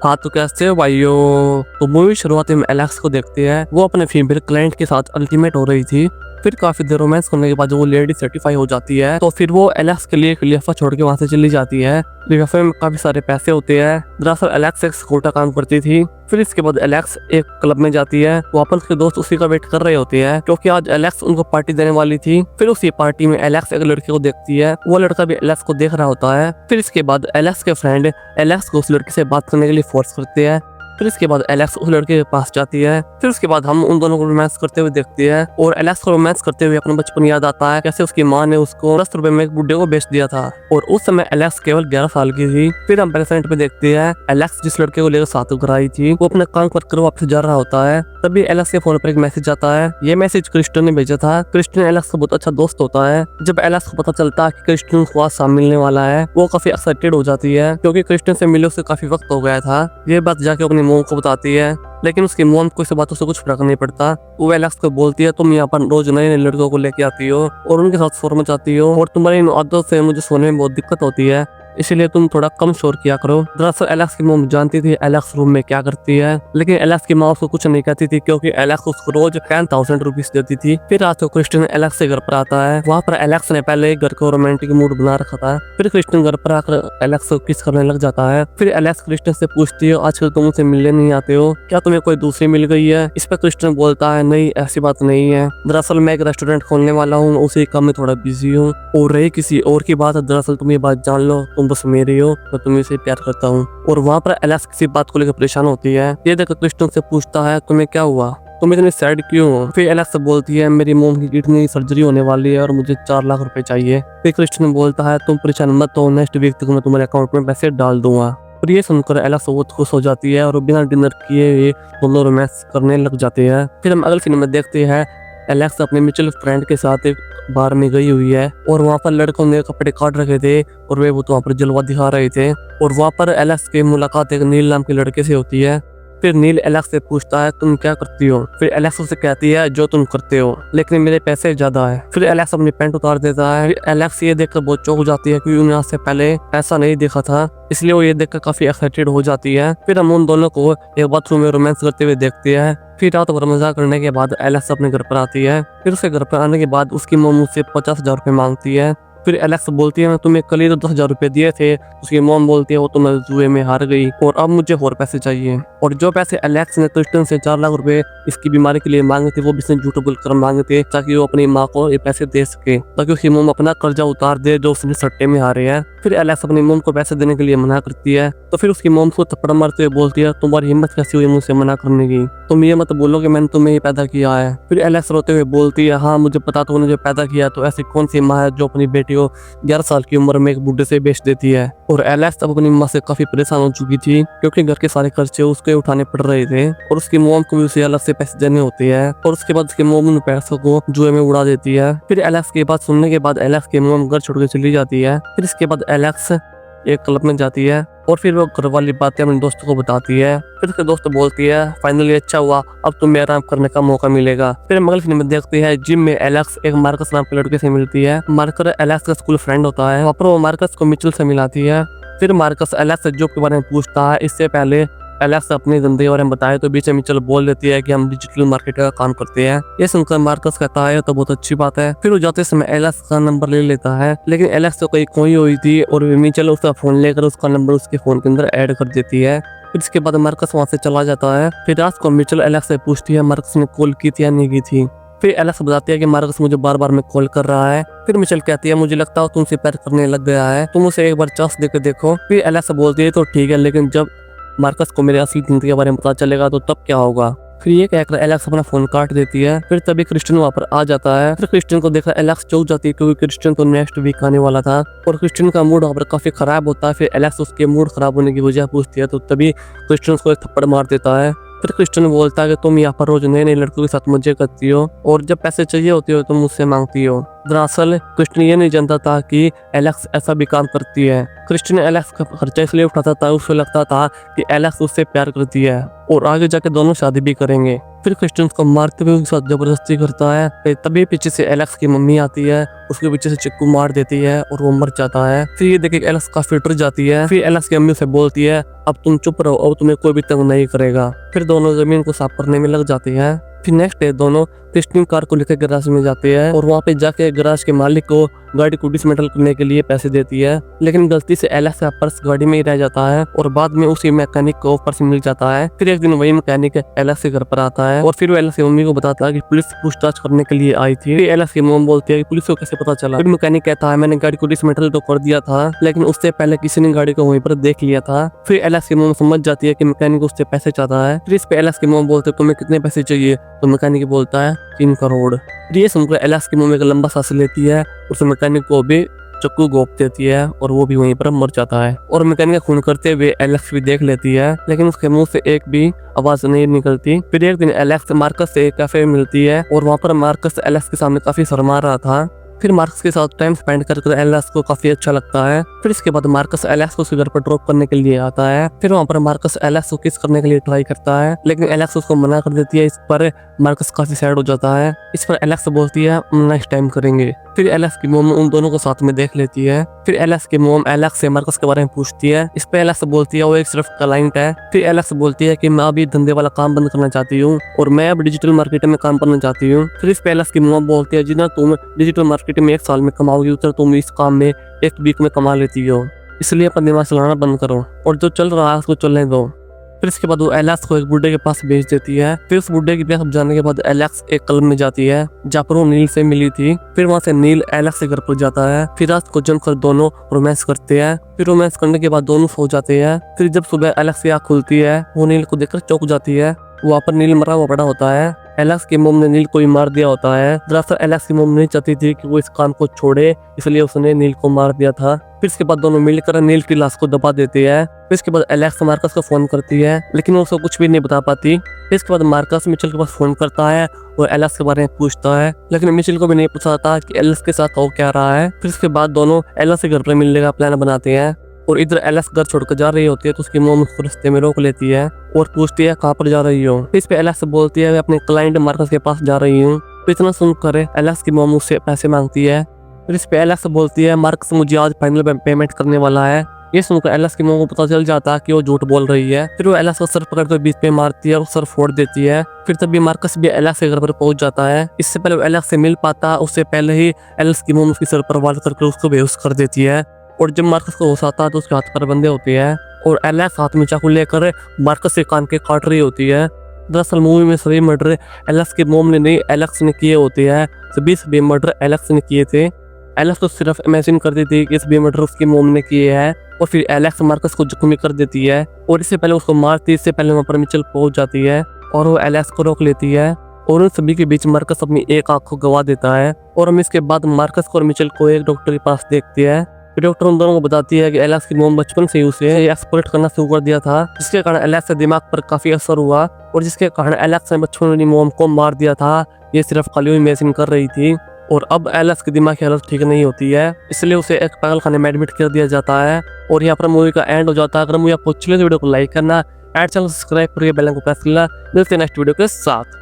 हाँ तो कैसे हो भाइयों। तो मूवी शुरुआत में एलेक्स को देखते हैं, वो अपने फीमेल क्लाइंट के साथ अल्टीमेट हो रही थी। फिर काफी देर रोमांस करने के बाद जो वो लेडी सर्टिफाई हो जाती है तो फिर वो एलेक्स के लिए खलीफा छोड़ के वहां से चली जाती है। खलीफा में काफी सारे पैसे होते हैं। दरअसल एलेक्स एक स्कूल का काम करती थी। फिर इसके बाद एलेक्स एक क्लब में जाती है, वहाँ पर उसके दोस्त उसी का वेट कर रहे होते हैं क्योंकि आज एलेक्स उनको पार्टी देने वाली थी। फिर उसी पार्टी में एलेक्स एक लड़के को देखती है, वो लड़का भी एलेक्स को देख रहा होता है। फिर इसके बाद एलेक्स के फ्रेंड एलेक्स को उस लड़के से बात करने के लिए फोर्स करते हैं। फिर इसके बाद एलेक्स उस लड़के के पास जाती है। फिर उसके बाद हम उन दोनों को रोमांस करते हुए देखते हैं और एलेक्स को रोमांस करते हुए अपना बचपन याद आता है, कैसे उसकी माँ ने उसको 10 रुपए में एक बुड्ढे को बेच दिया था और उस समय एलेक्स केवल 11 साल की थी। फिर हम प्रेजेंट में देखते हैं एलेक्स जिस लड़के को लेकर साथ घर आई थी वो अपने काम कर वापस जा रहा होता है। तभी एलेक्स के फोन पर एक मैसेज आता है। ये मैसेज क्रिस्टन ने भेजा था। क्रिस्टन एलेक्स का बहुत अच्छा दोस्त होता है। जब एलेक्स को पता चलता है कि क्रिस्टन को आज शाम मिलने वाला है वो काफी एक्साइटेड हो जाती है क्योंकि क्रिस्टन से मिले उसे काफी वक्त हो गया था। ये बात जाके अपनी मॉम को बताती है, लेकिन उसकी मॉम को इस बातों से कुछ फर्क नहीं पड़ता। वो एलेक्स को बोलती है तुम यहाँ पर रोज नए नए लड़कों को लेके आती हो और उनके साथ शोर मचाती हो और तुम्हारी इन आदतों से मुझे सोने में बहुत दिक्कत होती है, इसलिए तुम थोड़ा कम शोर किया करो। दरअसल एलेक्स की मॉम जानती थी एलेक्स रूम में क्या करती है, लेकिन एलेक्स की माँ उसको कुछ नहीं कहती थी क्योंकि एलेक्स उसको रोज 10,000 रुपीज देती थी। फिर रात को क्रिस्टन एलेक्स के घर पर आता है। वहाँ पर एलेक्स ने पहले घर को रोमांटिक मूड बना रखा था। फिर क्रिस्टन घर पर आकर एलेक्स को किस करने लग जाता है। फिर एलेक्स क्रिस्टन से पूछती है आजकल तुम उनसे मिलने नहीं आते हो, क्या तुम्हें कोई दूसरी मिल गई है। इस पर क्रिस्टन बोलता है नहीं ऐसी बात नहीं है, दरअसल मैं एक रेस्टोरेंट खोलने वाला हूँ, उसी काम में थोड़ा बिजी हूँ और रही किसी और की बात है, दरअसल तुम ये बात जान लो तुम बस मेरी हो, मैं तुम्हें से प्यार करता हूँ। और वहाँ पर एलेक्स किसी बात को लेकर परेशान होती है। ये देखकर क्रिस्टन से पूछता है तुम्हें क्या हुआ, तुम इतनी सैड क्यों हो। फिर एलेक्स बोलती है मेरी मोम की किडनी की सर्जरी होने वाली है और मुझे 4 लाख रुपए चाहिए। फिर क्रिस्टन बोलता है तुम परेशान मत हो, नेक्स्ट वीक तक मैं तुम्हारे अकाउंट में पैसे डाल दूंगा। और ये सुनकर एलेक्स बहुत खुश हो जाती है और बिना डिनर किए हुए दोनों रोमांस करने लग जाते हैं। फिर हम अगले फिल्म में देखते हैं एलेक्स अपने म्यूचुअल फ्रेंड के साथ एक बार में गई हुई है और वहाँ पर लड़कों ने कपड़े काट रखे थे और वे वो तो वहाँ पर जलवा दिखा रहे थे और वहाँ पर एलेक्स की मुलाकात एक नील नाम के लड़के से होती है। फिर नील एलेक्स से पूछता है तुम क्या करती हो। फिर एलेक्स उसे कहती है जो तुम करते हो, लेकिन मेरे पैसे ज्यादा है। फिर एलेक्स अपनी पैंट उतार देता है। एलेक्स ये देखकर बहुत चौंक जाती है क्योंकि उन्हें आज से पहले ऐसा नहीं देखा था, इसलिए वो ये देखकर काफी एक्साइटेड हो जाती है। फिर हम उन दोनों को एक बाथरूम में रोमांस करते हुए देखते हैं। फिर रात भर मजाक करने के बाद एलेक्स अपने घर पर आती है। फिर उसके घर पर आने के बाद उसकी मोम उससे 50,000 रुपए मांगती है। फिर एलेक्स बोलती है मैं तुम्हें कल ही तो 10,000 रुपए दिए थे। उसकी मोम बोलती है वो तो मैं जुए में हार गई और अब मुझे और पैसे चाहिए। और जो पैसे एलेक्स ने क्रिस्टन से 4 लाख रुपए इसकी बीमारी के लिए मांगे थे वो भी इसने झूठ बोलकर मांगे थे ताकि वो अपनी माँ को ये पैसे दे सके, ताकि उसकी मोम अपना कर्जा उतार दे जो उसने सट्टे में हारे है। फिर एलेक्स अपनी मोम को पैसे देने के लिए मना करती है तो फिर उसकी मोम को थप्पड़ मारते हुए बोलती है तुम्हारी हिम्मत कैसी हुई मुझसे मना करने की, तुम ये मत बोलो कि मैंने तुम्हें ही पैदा किया है। फिर एलेक्स रोते हुए बोलती है हाँ मुझे पता तो उन्होंने पैदा किया, तो ऐसी कौन सी माँ है जो अपनी बेटी को 11 साल की उम्र में एक बुढ़े से बेच देती है। और एलेक्स अब अपनी माँ से काफी परेशान हो चुकी थी क्योंकि घर के सारे खर्चे उसके उठाने पड़ रहे थे और उसकी मोम को भी उसे अलग से पैसे देने होते हैं और उसके बाद उसके मोम उन पैसों को जुए में उड़ा देती है। फिर एलेक्स की बात सुनने के बाद एलेक्स की मोम घर छोड़ के चली जाती है। फिर इसके बाद एलेक्स एक क्लब में जाती है और फिर वो घर वाली बातें अपने दोस्तों को बताती है। फिर उसके दोस्त बोलती है फाइनली अच्छा हुआ, अब तुम्हें आराम करने का मौका मिलेगा। फिर हम अगली फिल्म में देखते हैं जिम में एलेक्स एक मार्कस नाम के लड़के से मिलती है। मार्कस एलेक्स का स्कूल फ्रेंड होता है, वहाँ पर वो मार्कस को मिचेल से मिलाती है। फिर मार्कस एलेक्स से जॉब के बारे में पूछता है। इससे पहले एलेक्स अपनी जिंदगी के बारे में बताए तो बीच में मिचेल बोल देती है कि हम डिजिटल मार्केट का काम करते हैं। ये सुनकर मार्कस कहता है तो बहुत अच्छी बात है। फिर वो जाते समय एलेक्स का नंबर ले लेता है, लेकिन एलेक्स तो कहीं खोई हुई थी और मिचेल उसका फोन लेकर उसका नंबर उसके फोन के अंदर ऐड कर देती है। फिर इसके बाद मार्कस वहाँ से चला जाता है। फिर रात को मिचेल एलेक्स से पूछती है मार्कस ने कॉल की थी या नहीं की थी। फिर एलेक्स बताती है कि मार्कस मुझे बार बार में कॉल कर रहा है। फिर मिचेल कहती है मुझे लगता है तुमसे प्यार करने लग गया है, तुम उसे एक बार चांस देकर देखो। फिर एलेक्स बोलती है तो ठीक है, लेकिन जब मार्कस को मेरी असली जिंदगी के बारे में पता चलेगा तो तब क्या होगा। फिर ये कहकर एलेक्स अपना फोन काट देती है। फिर तभी क्रिस्टन वहाँ पर आ जाता है। फिर क्रिस्टन को देखकर एलेक्स चौंक जाती है क्योंकि क्रिस्टन तो नेक्स्ट वीक आने वाला था और क्रिस्टन का मूड वहाँ पर काफी खराब होता है। फिर एलेक्स उसके मूड खराब होने की वजह पूछती है तो तभी क्रिस्टन उसको एक थप्पड़ मार देता है। फिर क्रिस्टन बोलता है कि तुम यहाँ पर रोज नए नए लड़कों के साथ मजे करती हो और जब पैसे चाहिए होते हो तुम मुझसे मांगती हो। दरअसल क्रिस्टन ये नहीं जानता था कि एलेक्स ऐसा भी काम करती है। क्रिस्टन एलेक्स का खर्चा इसलिए उठाता था, उसे लगता था कि एलेक्स उससे प्यार करती है और आगे जाके दोनों शादी भी करेंगे। फिर क्रिस्टियन उसको मारते हुए उसके साथ जबरदस्ती करता है। फिर तभी पीछे से एलेक्स की मम्मी आती है, उसके पीछे से चिक्कू मार देती है और वो मर जाता है। फिर ये देख के एलेक्स काफी डर जाती है। फिर एलेक्स की मम्मी उसे बोलती है अब तुम चुप रहो, अब तुम्हें कोई भी तंग नहीं करेगा। फिर दोनों जमीन को साफ करने में लग जाते हैं। फिर नेक्स्ट डे दोनों क्रिस्टियन कार को लेकर गैराज में जाते हैं और वहाँ पे जाके गैराज के मालिक को गाड़ी को डिसमेंटल करने के लिए पैसे देती है। लेकिन गलती से एलेक्स का पर्स गाड़ी में ही रह जाता है और बाद में उसी मैकेनिक को पर्स मिल जाता है। फिर एक दिन वही मैकेनिक एलेक्स के घर पर आता है और फिर वो एलेक्स की मम्मी को बताता है कि पुलिस पूछताछ करने के लिए आई थी। फिर एलेक्स की मम्मी बोलती है कि पुलिस को कैसे पता चला। फिर मैकेनिक कहता है मैंने गाड़ी को डिसमेंटल तो कर दिया था, लेकिन उससे पहले किसी ने गाड़ी को वहीं पर देख लिया था। फिर एलेक्स की मम्मी समझ जाती है कि मैकेनिक उससे पैसे चाहता है। फिर इस पे एलेक्स की मम्मी बोलते तुम्हें कितने पैसे चाहिए, तो मैकेनिक बोलता है 3 करोड़। ये सुनकर एलेक्स की मम्मी का लंबा सांस लेती है, उस मैकेनिक को भी चक्कू गोप देती है और वो भी वहीं पर मर जाता है। और मैकेनिक का खून करते हुए एलेक्स भी देख लेती है, लेकिन उसके मुंह से एक भी आवाज नहीं निकलती। फिर एक दिन एलेक्स मार्कस से एक कैफे में मिलती है और वहाँ पर मार्कस एलेक्स के सामने काफी शर्मा रहा था। फिर मार्कस के साथ टाइम स्पेंड कर एलेक्स को काफी अच्छा लगता है। फिर इसके बाद मार्कस एलेक्स को उसके घर पर ड्रॉप करने के लिए आता है। फिर वहाँ पर मार्कस एलेक्स को किस करने के लिए ट्राई करता है, लेकिन एलेक्स उसको मना कर देती है। इस पर मार्कस काफी सैड हो जाता है। इस पर एलेक्स बोलती है नेक्स्ट टाइम करेंगे। फिर एलेक्स की मोम उन दोनों को साथ में देख लेती है। फिर एलेक्स की मोम एलेक्स से मार्कस के बारे में पूछती है। इस पे एलेक्स बोलती है वो एक सिर्फ क्लाइंट है। फिर एलेक्स बोलती है कि मैं अभी धंधे वाला काम बंद करना चाहती हूँ और मैं अब डिजिटल मार्केटिंग में काम करना चाहती हूँ। फिर इस पे एलेक्स की मोम बोलती है जितना तुम डिजिटल मार्केटिंग में 1 साल में कमाओगी उतना तुम इस काम में 1 वीक में कमा लेती हो, इसलिए अपना दिमाग चलाना बंद करो और जो चल रहा है उसको चलने दो। फिर इसके बाद वो एलेक्स को एक बुड्ढे के पास भेज देती है। फिर उस बुड्ढे के पास जाने के बाद एलेक्स एक क्लब में जाती है जहाँ पर वो नील से मिली थी। फिर वहाँ से नील एलेक्स के घर पर जाता है। फिर रात को जमकर दोनों रोमांस करते हैं। फिर रोमांस करने के बाद दोनों सो जाते हैं। फिर जब सुबह एलेक्स की आँख खुलती है वो नील को देखकर चौंक जाती है। वहाँ पर नील मरा हुआ पड़ा होता है। एलेक्स की मोम ने नील को ही मार दिया होता है। दरअसल एलेक्स की मोम नहीं चाहती थी कि वो इस काम को छोड़े, इसलिए उसने नील को मार दिया था। फिर इसके बाद दोनों मिलकर नील की लाश को दबा देते हैं। फिर इसके बाद एलेक्स मार्कस को फोन करती है, लेकिन वो उसको कुछ भी नहीं बता पाती। फिर इसके बाद मार्कस मिचेल के पास फोन करता है और एलेक्स के बारे में पूछता है, लेकिन मिचेल को भी नहीं पूछा था कि एलेक्स के साथ हो क्या रहा है। फिर इसके बाद दोनों एलेक्स के घर पर मिलने का प्लान बनाते हैं और इधर एलेक्स घर छोड़कर जा रही होती है तो उसकी मोम उसको रास्ते में रोक लेती है और पूछती है कहाँ पर जा रही हो। इस पे एलेक्स बोलती है मैं अपने क्लाइंट मार्कस के पास जा रही हूँ। तो इतना सुनकर एलेक्स की मोम उससे पैसे मांगती है। फिर इस पे एलेक्स बोलती है मार्कस मुझे आज फाइनल पेमेंट करने वाला है। ये सुनकर एलेक्स की मोम को पता चल जाता है कि वो झूठ बोल रही है। फिर वो एलेक्स का सर पकड़कर बीच पे मारती है और सर फोड़ देती है। फिर तभी मार्कस भी एलेक्स के घर पर पहुंच जाता है। इससे पहले वो एलेक्स से मिल पाता, उससे पहले ही एलेक्स की मोम उसके सर पर वार करके उसको बेहोश कर देती है। और जब मार्कस को होश आता है तो उसके हाथ पर बंधे होते हैं और एलेक्स हाथ में चाकू लेकर मार्कस के कान के काट रही होती है। दरअसल मूवी में सभी मर्डर एलेक्स की मोम ने नहीं एलेक्स ने किए होते हैं। सभी मर्डर एलेक्स ने किए थे। एलेक्स तो सिर्फ इमेजिन करती थी कि सभी मर्डर उसकी मोम ने किए हैं और फिर एलेक्स मार्कस को जख्मी कर देती है और इससे पहले उसको मारती, इससे पहले वहाँ पर मिचेल पहुंच जाती है और वो एलेक्स को रोक लेती है और उन सभी के बीच मार्कस अपनी एक आंख को गवा देता है। और हम इसके बाद मार्कस को और मिचेल को एक डॉक्टर के पास देखते हैं। डॉक्टर उन दोनों को बताती है कि एलेक्स की मोम बचपन से ही उसे एक्सप्लॉइट करना शुरू कर दिया था, जिसके कारण एलेक्स के दिमाग पर काफी असर हुआ और जिसके कारण एलेक्स ने बचपन में मोम को मार दिया था। ये सिर्फ खाली इमेजिन कर रही थी और अब एलेक्स की दिमाग की हालत ठीक नहीं होती है, इसलिए उसे एक पागल खाने में एडमिट कर दिया जाता है। और यहाँ पर मूवी का एंड हो जाता है। अगर मूवी आपको अच्छी लगी तो वीडियो को लाइक करना, चैनल सब्सक्राइब करके बेल आइकन को प्रेस करना। मिलते हैं नेक्स्ट वीडियो के साथ।